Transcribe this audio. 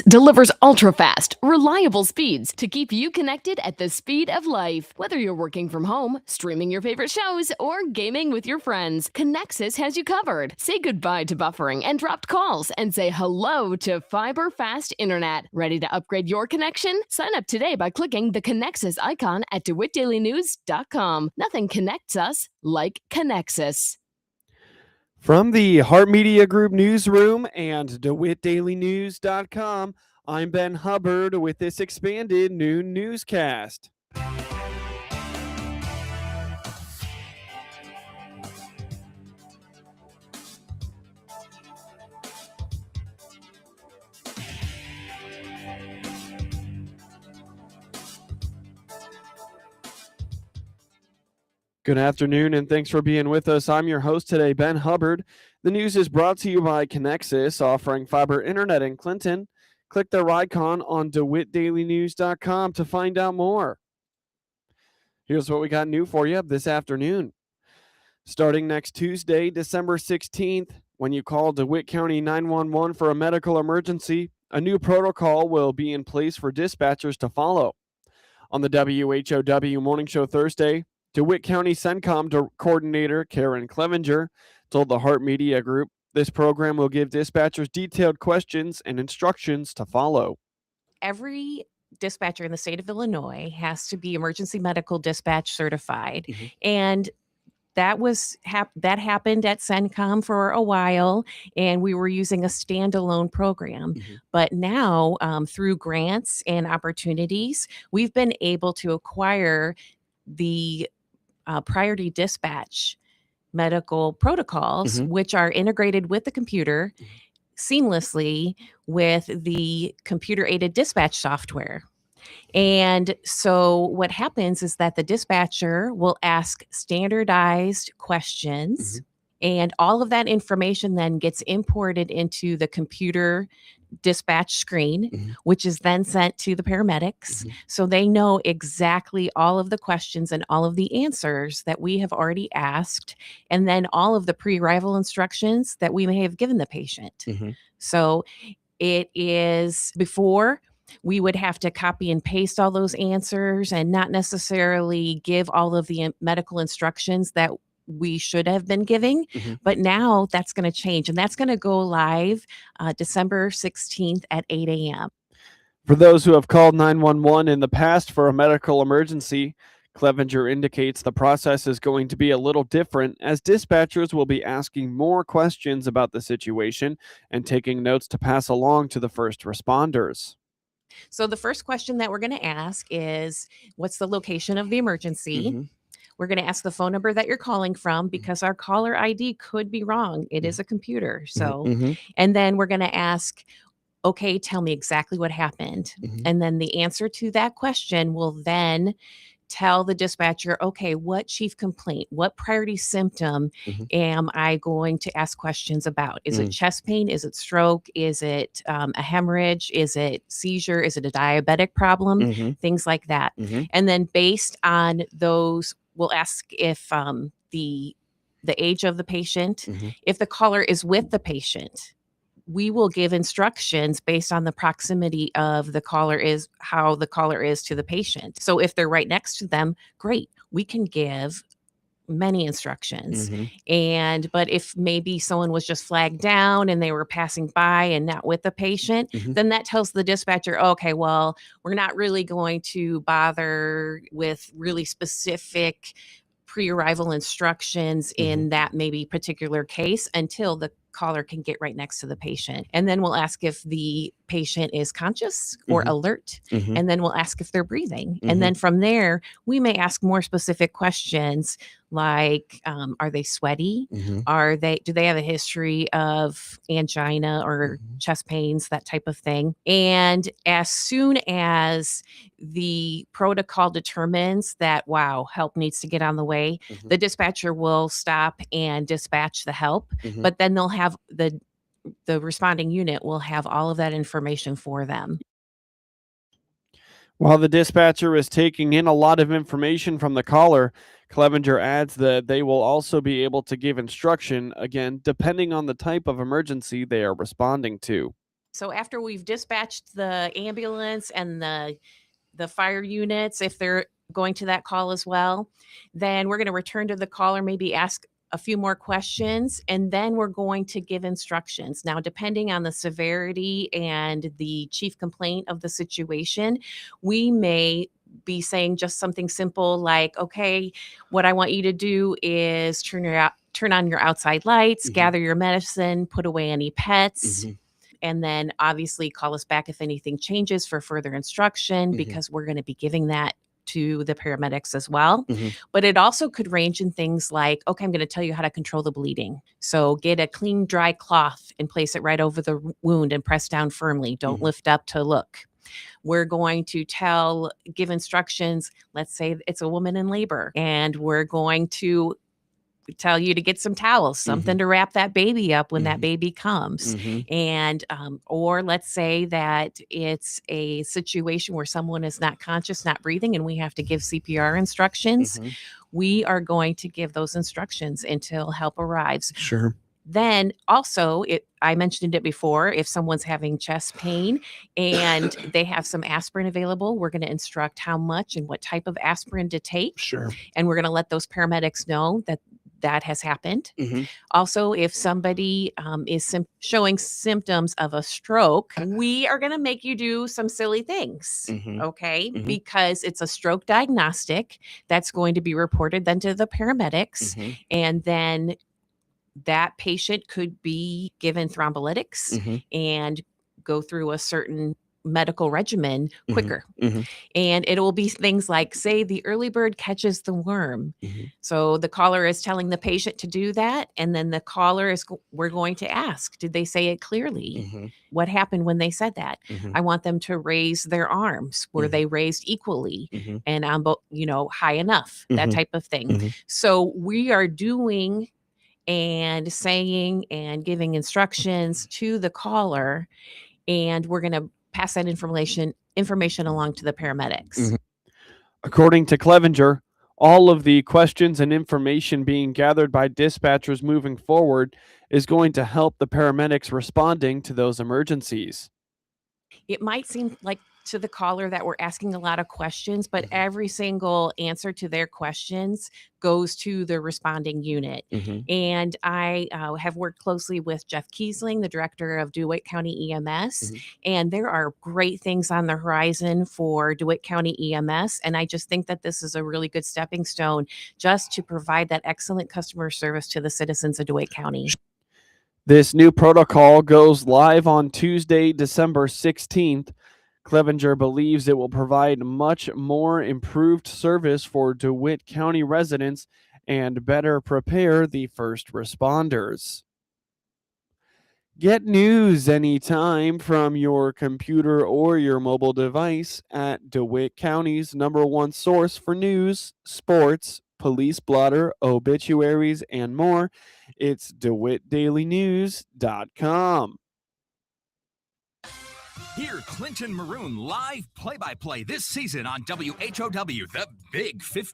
delivers ultra-fast, reliable speeds to keep you connected at the speed of life. Whether you're working from home, streaming your favorite shows, or gaming with your friends, Connexus has you covered. Say goodbye to buffering and dropped calls and say hello to fiber-fast internet. Ready to upgrade your connection? Sign up today by clicking the Connexus icon at DeWittDailyNews.com. Nothing connects us like Connexus. From the Heart Media Group newsroom and DeWittDailyNews.com, I'm Ben Hubbard with this expanded noon newscast. Good afternoon, and thanks for being with us. I'm your host today, Ben Hubbard. The news is brought to you by Connexus, offering fiber internet in Clinton. Click their icon on DeWittDailyNews.com to find out more. Here's what we got new for you this afternoon. Starting next Tuesday, December 16th, when you call DeWitt County 911 for a medical emergency, a new protocol will be in place for dispatchers to follow. On the WHOW Morning Show Thursday, DeWitt County CENTCOM Coordinator Karen Clevenger told the Heart Media Group this program will give dispatchers detailed questions and instructions to follow. Every dispatcher in the state of Illinois has to be emergency medical dispatch certified. And that happened at CENTCOM for a while, and we were using a standalone program. But now, through grants and opportunities, we've been able to acquire the priority dispatch medical protocols, which are integrated with the computer seamlessly with the computer-aided dispatch software. And so what happens is that the dispatcher will ask standardized questions, and all of that information then gets imported into the computer dispatch screen, which is then sent to the paramedics. So they know exactly all of the questions and all of the answers that we have already asked, and then all of the pre-arrival instructions that we may have given the patient. So it is before we would have to copy and paste all those answers and not necessarily give all of the medical instructions that we should have been giving. But now that's going to change, and that's going to go live December 16th at 8 a.m. For those who have called 911 in the past for a medical emergency, Clevenger indicates the process is going to be a little different, as dispatchers will be asking more questions about the situation and taking notes to pass along to the first responders. So the first question that we're going to ask is, what's the location of the emergency? We're going to ask the phone number that you're calling from, because our caller ID could be wrong. It is a computer. So, and then we're going to ask, okay, tell me exactly what happened. And then the answer to that question will then tell the dispatcher, okay, what chief complaint, what priority symptom am I going to ask questions about? Is it chest pain? Is it stroke? Is it a hemorrhage? Is it seizure? Is it a diabetic problem? Things like that. And then based on those, we'll ask if the age of the patient, if the caller is with the patient, we will give instructions based on the proximity of the caller is how the caller is to the patient. So if they're right next to them, great, we can give many instructions. But if maybe someone was just flagged down and they were passing by and not with the patient, then that tells the dispatcher, okay, well, we're not really going to bother with really specific pre-arrival instructions in that maybe particular case until the caller can get right next to the patient. And then we'll ask if the patient is conscious or alert, and then we'll ask if they're breathing. And then from there, we may ask more specific questions like, are they sweaty? Do they have a history of angina or chest pains, that type of thing? And as soon as the protocol determines that, wow, help needs to get on the way, the dispatcher will stop and dispatch the help, but then they'll have the responding unit will have all of that information for them. While the dispatcher is taking in a lot of information from the caller, Clevenger adds that they will also be able to give instruction, again, depending on the type of emergency they are responding to. So after we've dispatched the ambulance and the fire units, if they're going to that call as well, then we're going to return to the caller, maybe ask a few more questions, and then we're going to give instructions. Now, depending on the severity and the chief complaint of the situation, we may be saying just something simple like, okay, what I want you to do is turn on your outside lights, gather your medicine, put away any pets. And then obviously call us back if anything changes for further instruction, because we're going to be giving that to the paramedics as well. But it also could range in things like, okay, I'm going to tell you how to control the bleeding. So get a clean, dry cloth and place it right over the wound and press down firmly. Don't lift up to look. We're going to give instructions. Let's say it's a woman in labor, and we're going to tell you to get some towels, something to wrap that baby up when that baby comes. And, or let's say that it's a situation where someone is not conscious, not breathing, and we have to give CPR instructions. We are going to give those instructions until help arrives. Sure. Then also, I mentioned it before, if someone's having chest pain and they have some aspirin available, we're going to instruct how much and what type of aspirin to take. Sure. And we're going to let those paramedics know that has happened. Also, if somebody is showing symptoms of a stroke, we are going to make you do some silly things, okay? Because it's a stroke diagnostic that's going to be reported then to the paramedics. And then that patient could be given thrombolytics and go through a certain medical regimen quicker. And it will be things like, say, the early bird catches the worm. So the caller is telling the patient to do that. And then the caller we're going to ask, did they say it clearly? What happened when they said that? I want them to raise their arms. Were they raised equally and on both, high enough, that type of thing. So we are doing and saying and giving instructions to the caller, and we're going to pass that information along to the paramedics. According to Clevenger, all of the questions and information being gathered by dispatchers moving forward is going to help the paramedics responding to those emergencies. It might seem like to the caller that we're asking a lot of questions, but every single answer to their questions goes to the responding unit. And I have worked closely with Jeff Kiesling, the director of DeWitt County EMS, and there are great things on the horizon for DeWitt County EMS. And I just think that this is a really good stepping stone just to provide that excellent customer service to the citizens of DeWitt County. This new protocol goes live on Tuesday, December 16th. Clevenger believes it will provide much more improved service for DeWitt County residents and better prepare the first responders. Get news anytime from your computer or your mobile device at DeWitt County's #1 source for news, sports, police blotter, obituaries, and more. It's DeWittDailyNews.com. Hear Clinton Maroon live play-by-play this season on WHOW, the Big 15.